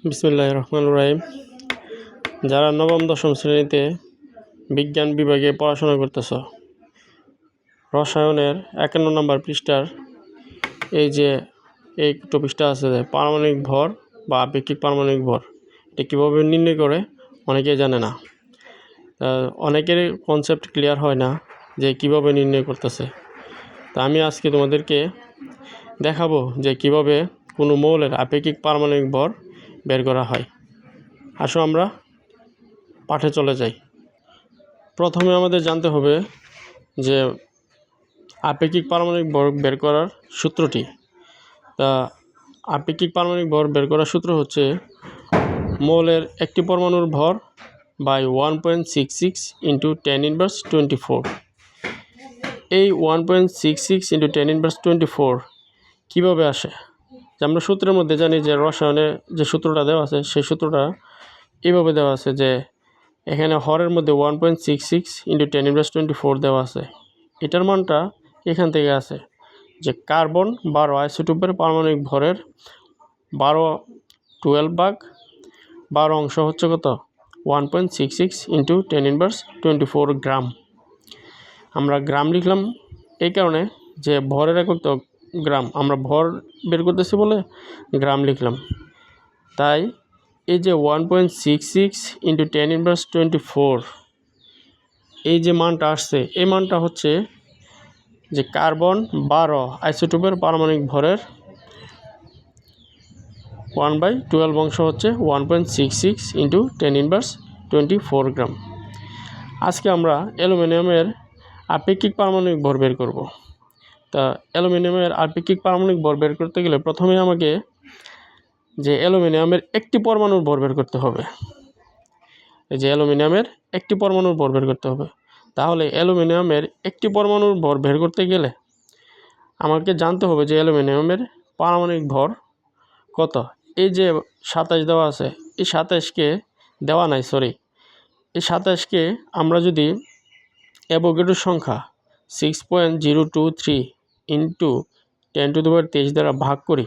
বিসমিল্লাহির রহমানির রহিম। যারা নবম দশম শ্রেণীতে বিজ্ঞান বিভাগে পড়াশোনা করতেছ, রসায়নের 51 নম্বর পৃষ্ঠার এই টপিকটা আছে যে পারমাণবিক ভর বা আপেক্ষিক পারমাণবিক ভর, এটা কীভাবে নির্ণয় করে অনেকেই জানে না। অনেকের কনসেপ্ট ক্লিয়ার হয় না যে কিভাবে নির্ণয় করতেছে। তা আমি আজকে তোমাদেরকে দেখাবো যে কিভাবে কোনো মৌলের আপেক্ষিক পারমাণবিক ভর বের করা হয়। আসো আমরা পাঠে চলে যাই। প্রথমে আমাদের জানতে হবে যে আপেক্ষিক পারমাণবিক ভর বের করার সূত্রটি। তা আপেক্ষিক পারমাণবিক ভর বের করার সূত্র হচ্ছে মৌলের একটি পরমাণুর ভর বাই 1.66 ইন্টু 10⁻²4। এই 1.66 ইন্টু 10⁻²4 কীভাবে আসে? যে আমরা সূত্রের মধ্যে জানি যে রসায়নে যে সূত্রটা দেওয়া আছে সেই সূত্রটা এইভাবে দেওয়া আছে যে এখানে হরের মধ্যে 1.66 ইন্টু 10⁻² দেওয়া আছে। এটার মানটা এখান থেকে আছে যে কার্বন 12 আইসোটোপের পারমাণবিক ভরের 12 অংশ হচ্ছে কত? 1.66 ইন্টু 10⁻² গ্রাম। আমরা গ্রাম লিখলাম এই কারণে যে ভরের একক তো গ্রাম, আমরা ভর বের করতেছি বলে গ্রাম লিখলাম। তাই এই যে 1.66 ইন্টু 10⁻²4 এই যে মানটা আসছে, এই মানটা হচ্ছে যে কার্বন 12 আইসোটোপের পারমাণবিক ভরের 1/12 অংশ হচ্ছে 1.66 ইন্টু 10⁻² গ্রাম। আজকে আমরা অ্যালুমিনিয়ামের আপেক্ষিক পারমাণবিক ভর বের করব। তা অ্যালুমিনিয়ামের আপেক্ষিক পারমাণবিক ভর বের করতে গেলে প্রথমে আমাকে যে অ্যালুমিনিয়ামের একটি পরমাণুর ভর বের করতে হবে। এই যে অ্যালুমিনিয়ামের একটি পরমাণুর ভর বের করতে হবে। তাহলে অ্যালুমিনিয়ামের একটি পরমাণুর ভর বের করতে গেলে আমাকে জানতে হবে যে অ্যালুমিনিয়ামের পারমাণবিক ভর কত। এই যে 27 দেওয়া আছে, এই 27কে দেওয়া নাই, এই 27কে আমরা যদি অ্যাভোগাড্রোর সংখ্যা 6.023 ইন্টু 10⁻23 দ্বারা ভাগ করি,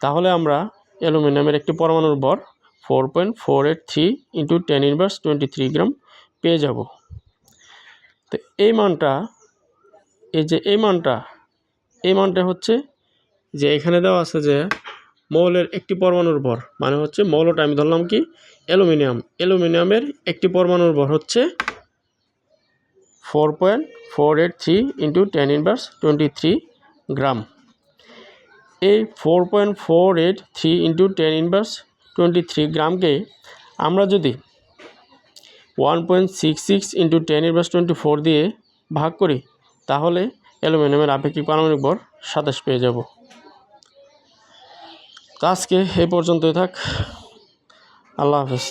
তাহলে আমরা অ্যালুমিনিয়ামের একটি পরমাণুর ভর 4.483 ইন্টু 10⁻23 গ্রাম পেয়ে যাব। তো এই মানটা হচ্ছে যে এখানে দেওয়া আছে যে মৌলের একটি পরমাণুর ভর, মানে হচ্ছে মৌলটা আমি ধরলাম কি অ্যালুমিনিয়ামের একটি পরমাণুর ভর হচ্ছে 4.483 ইন্টু 10⁻23 গ্রাম। এই 4.483 ইন্টু 10⁻23 গ্রামকে আমরা যদি 1.66 ইন্টু 10⁻24 দিয়ে ভাগ করি, তাহলে অ্যালুমিনিয়ামের আপেক্ষিক পারমাণবিক ভর 27 পেয়ে যাব। তো আজকে এই পর্যন্তই থাক। আল্লাহ হাফেজ।